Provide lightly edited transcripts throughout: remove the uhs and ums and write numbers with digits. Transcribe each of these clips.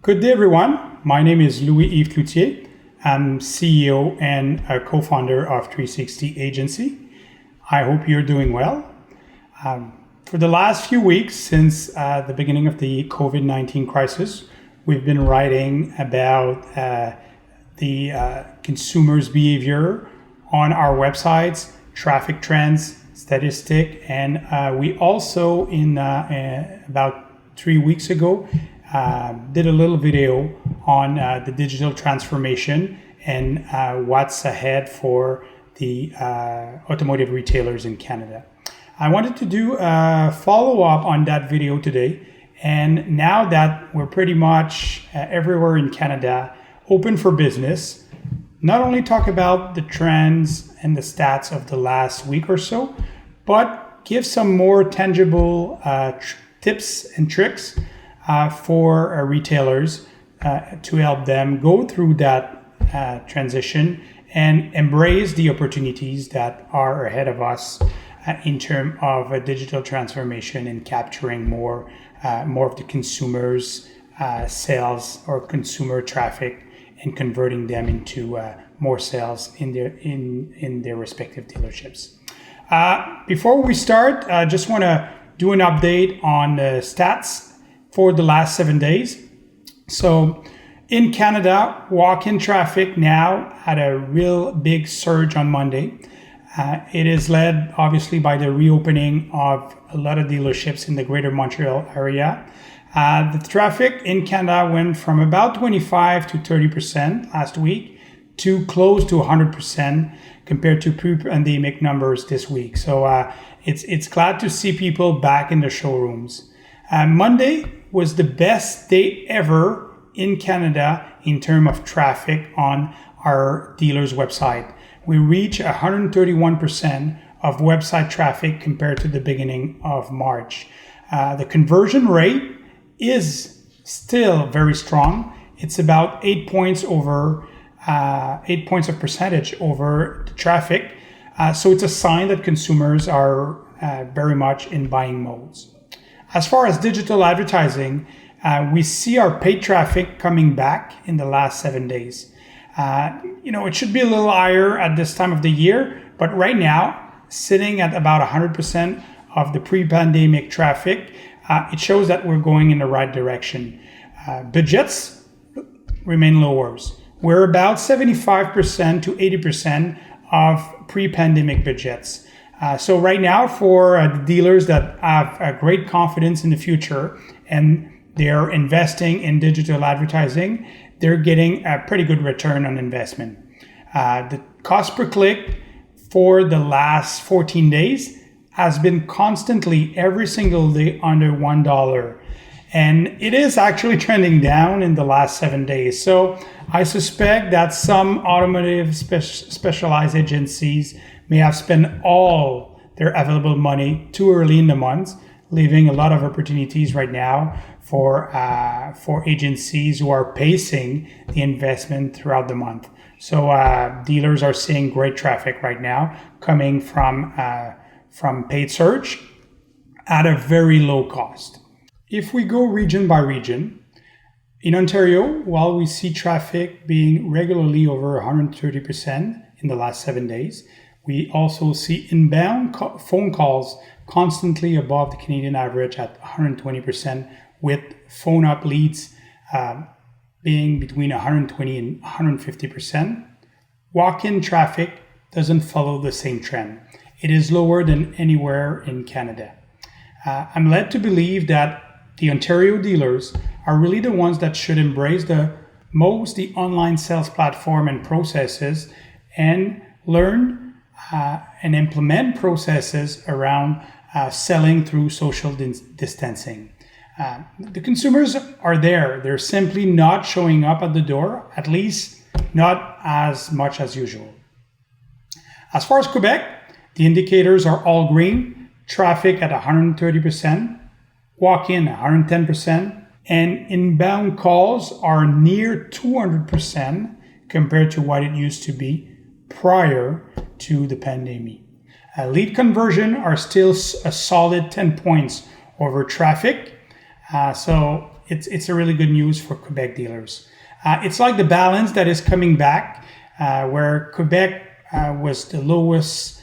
Good day, everyone. My name is Louis-Yves Cloutier. I'm CEO and a co-founder of 360 Agency. I hope you're doing well. For the last few weeks, since the beginning of the COVID-19 crisis, we've been writing about the consumers' behavior on our websites, traffic trends, statistic, and we also, about 3 weeks ago, did a little video on the digital transformation and what's ahead for the automotive retailers in Canada. I wanted to do a follow-up on that video today, and now that we're pretty much everywhere in Canada open for business, not only talk about the trends and the stats of the last week or so, but give some more tangible tips and tricks for retailers to help them go through that transition and embrace the opportunities that are ahead of us in terms of a digital transformation and capturing more of the consumers' sales or consumer traffic and converting them into more sales in their respective dealerships. Before we start, I just want to do an update on the stats for the last 7 days. So in Canada, walk-in traffic now had a real big surge on Monday. It is led obviously by the reopening of a lot of dealerships in the greater Montreal area. The traffic in Canada went from about 25 to 30% last week to close to 100% compared to pre-pandemic numbers this week. So it's glad to see people back in the showrooms. Monday was the best day ever in Canada in terms of traffic on our dealer's website. We reached 131% of website traffic compared to the beginning of March. The conversion rate is still very strong. It's about 8 points of percentage over the traffic. So it's a sign that consumers are very much in buying modes. As far as digital advertising, we see our paid traffic coming back in the last 7 days. It should be a little higher at this time of the year, but right now, sitting at about 100% of the pre-pandemic traffic, it shows that we're going in the right direction. Budgets remain lower. We're about 75% to 80% of pre-pandemic budgets. So right now, for the dealers that have a great confidence in the future and they're investing in digital advertising, they're getting a pretty good return on investment. The cost per click for the last 14 days has been constantly every single day under $1. And it is actually trending down in the last 7 days. So I suspect that some automotive specialized agencies may have spent all their available money too early in the month, leaving a lot of opportunities right now for agencies who are pacing the investment throughout the month. So dealers are seeing great traffic right now coming from paid search at a very low cost. If we go region by region, in Ontario, while we see traffic being regularly over 130% in the last 7 days, we also see inbound phone calls constantly above the Canadian average at 120%, with phone up leads being between 120 and 150%. Walk-in traffic doesn't follow the same trend. It is lower than anywhere in Canada. I'm led to believe that the Ontario dealers are really the ones that should embrace the online sales platform and processes and learn and implement processes around selling through social distancing. The consumers are there. They're simply not showing up at the door, at least not as much as usual. As far as Quebec, the indicators are all green, traffic at 130%, walk-in 110%, and inbound calls are near 200% compared to what it used to be prior to the pandemic. Lead conversion are still a solid 10 points over traffic. So it's a really good news for Quebec dealers. It's like the balance that is coming back, where Quebec was the lowest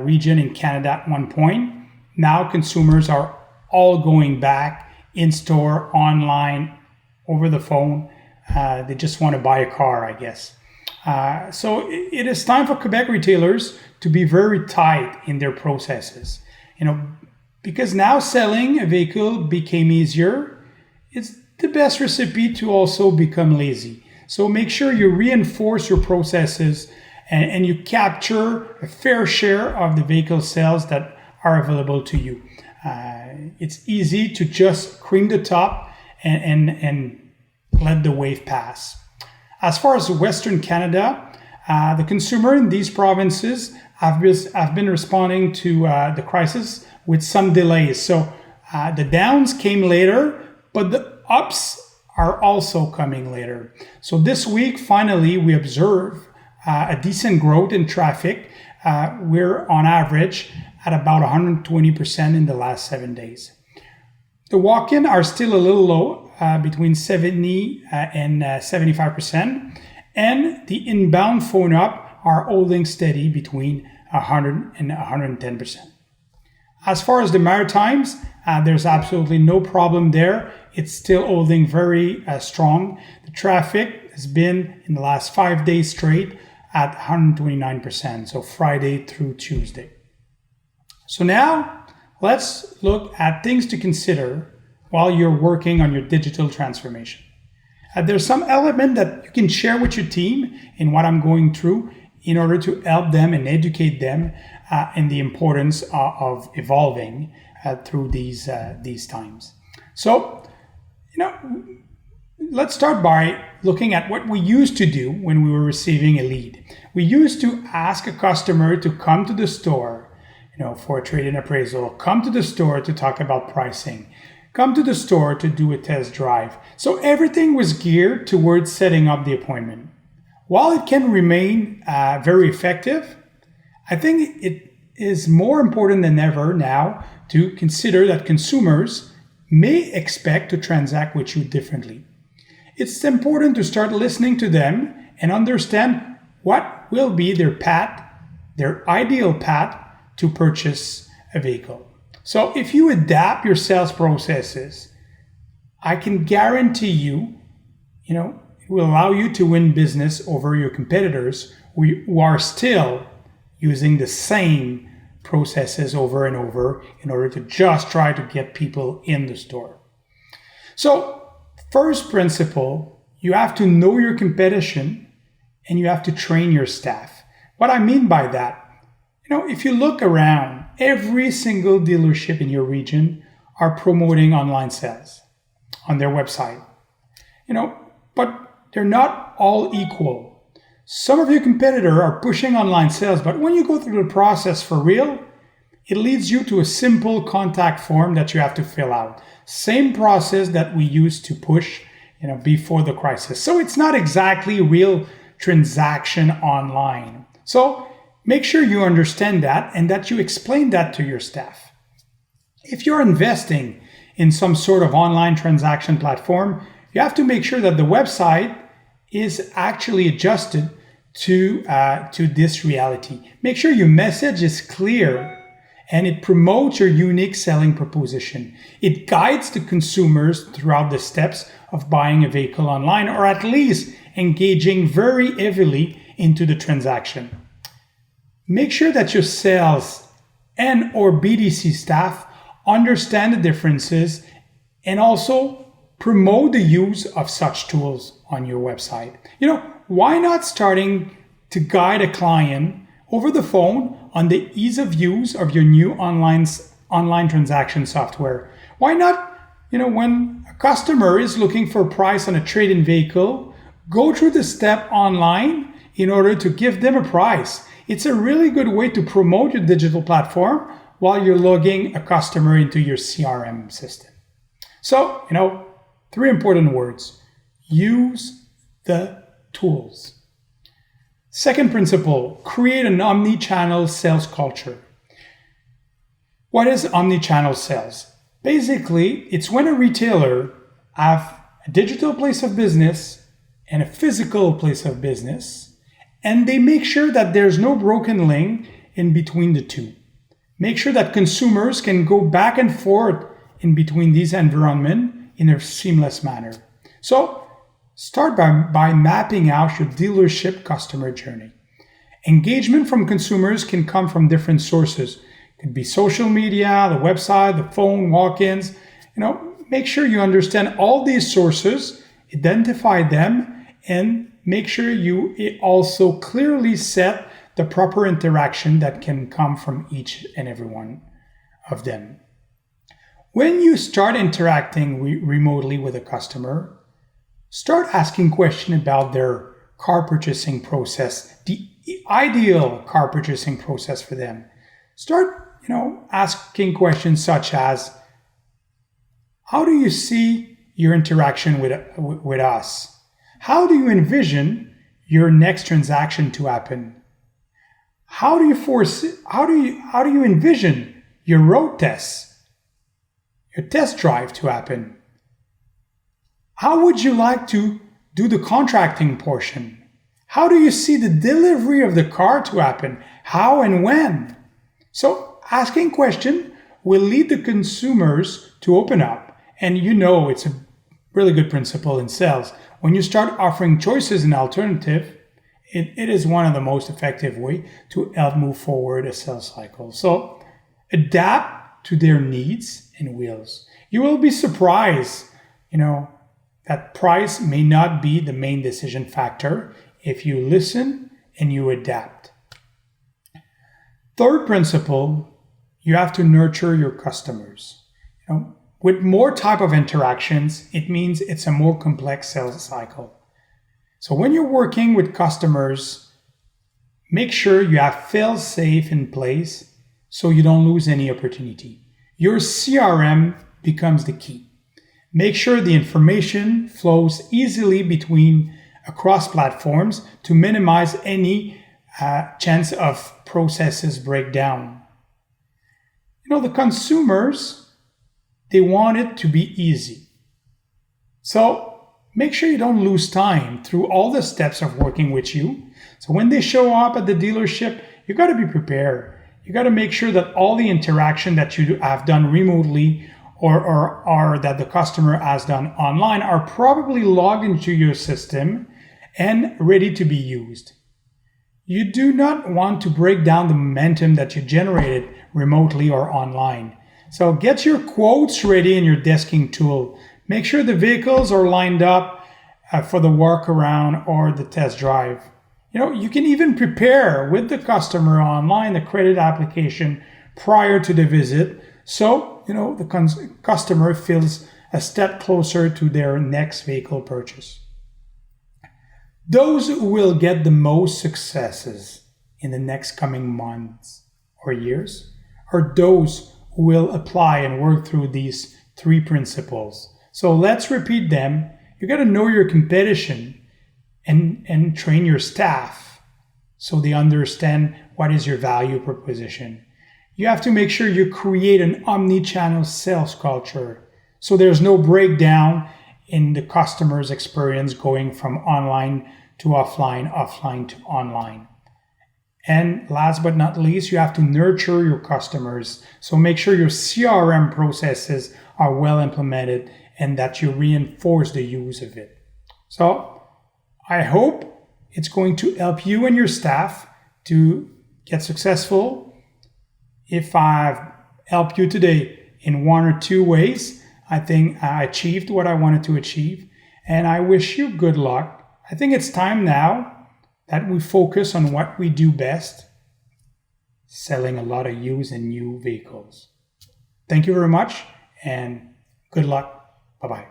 region in Canada at one point. Now consumers are all going back in store, online, over the phone. They just want to buy a car, I guess. So it is time for Quebec retailers to be very tight in their processes. Because now selling a vehicle became easier, it's the best recipe to also become lazy. So make sure you reinforce your processes and you capture a fair share of the vehicle sales that are available to you. It's easy to just cream the top and let the wave pass. As far as Western Canada, the consumer in these provinces have been responding to the crisis with some delays. So the downs came later, but the ups are also coming later. So this week, finally, we observe a decent growth in traffic. We're on average at about 120% in the last 7 days. The walk-in are still a little low, between 70 and 75%, and the inbound phone up are holding steady between 100 and 110%. As far as the Maritimes, there's absolutely no problem there. It's still holding very strong. The traffic has been in the last 5 days straight at 129%, so Friday through Tuesday. So now let's look at things to consider while you're working on your digital transformation. There's some element that you can share with your team in what I'm going through in order to help them and educate them in the importance of evolving through these times. So, let's start by looking at what we used to do when we were receiving a lead. We used to ask a customer to come to the store, for a trade-in appraisal, come to the store to talk about pricing, come to the store to do a test drive. So everything was geared towards setting up the appointment. While it can remain very effective, I think it is more important than ever now to consider that consumers may expect to transact with you differently. It's important to start listening to them and understand what will be their ideal path to purchase a vehicle. So if you adapt your sales processes, I can guarantee you, it will allow you to win business over your competitors who are still using the same processes over and over in order to just try to get people in the store. So first principle, you have to know your competition and you have to train your staff. What I mean by that, if you look around, every single dealership in your region are promoting online sales on their website. But they're not all equal. Some of your competitors are pushing online sales, but when you go through the process for real, it leads you to a simple contact form that you have to fill out. Same process that we used to push, before the crisis. So it's not exactly real transaction online. So make sure you understand that and that you explain that to your staff. If you're investing in some sort of online transaction platform, you have to make sure that the website is actually adjusted to this reality. Make sure your message is clear and it promotes your unique selling proposition. It guides the consumers throughout the steps of buying a vehicle online, or at least engaging very heavily into the transaction. Make sure that your sales and or BDC staff understand the differences and also promote the use of such tools on your website. Why not starting to guide a client over the phone on the ease of use of your new online transaction software? Why not, when a customer is looking for a price on a trade-in vehicle, go through the step online in order to give them a price. It's a really good way to promote your digital platform while you're logging a customer into your CRM system. So, 3 important words. Use the tools. Second principle, create an omnichannel sales culture. What is omnichannel sales? Basically, it's when a retailer have a digital place of business and a physical place of business, and they make sure that there's no broken link in between the two. Make sure that consumers can go back and forth in between these environments in a seamless manner. So start by mapping out your dealership customer journey. Engagement from consumers can come from different sources. It could be social media, the website, the phone, walk-ins. Make sure you understand all these sources, identify them, and make sure you also clearly set the proper interaction that can come from each and every one of them. When you start interacting remotely with a customer, start asking questions about their car purchasing process, the ideal car purchasing process for them. Start, asking questions such as, how do you see your interaction with us? How do you envision your next transaction to happen? How do you envision your road tests, your test drive to happen? How would you like to do the contracting portion? How do you see the delivery of the car to happen? How and when? So asking questions will lead the consumers to open up. And it's a really good principle in sales. When you start offering choices and alternatives, it is one of the most effective ways to help move forward a sales cycle. So adapt to their needs and wills. You will be surprised, that price may not be the main decision factor if you listen and you adapt. Third principle, you have to nurture your customers. With more type of interactions, it means it's a more complex sales cycle. So when you're working with customers, make sure you have fail-safe in place so you don't lose any opportunity. Your CRM becomes the key. Make sure the information flows easily across platforms to minimize any chance of processes breakdown. The consumers, they want it to be easy. So make sure you don't lose time through all the steps of working with you. So when they show up at the dealership, you got to be prepared. You got to make sure that all the interaction that you have done remotely or that the customer has done online are probably logged into your system and ready to be used. You do not want to break down the momentum that you generated remotely or online. So get your quotes ready in your desking tool. Make sure the vehicles are lined up for the workaround or the test drive. You can even prepare with the customer online the credit application prior to the visit. So, the customer feels a step closer to their next vehicle purchase. Those who will get the most successes in the next coming months or years are those who will apply and work through these three principles. So let's repeat them. You got to know your competition and train your staff so they understand what is your value proposition. You have to make sure you create an omnichannel sales culture so there's no breakdown in the customer's experience going from online to offline, offline to online. And last but not least, you have to nurture your customers. So make sure your CRM processes are well implemented and that you reinforce the use of it. So I hope it's going to help you and your staff to get successful. If I've helped you today in one or two ways, I think I achieved what I wanted to achieve, and I wish you good luck. I think it's time now that we focus on what we do best, selling a lot of used and new vehicles. Thank you very much, and good luck. Bye-bye.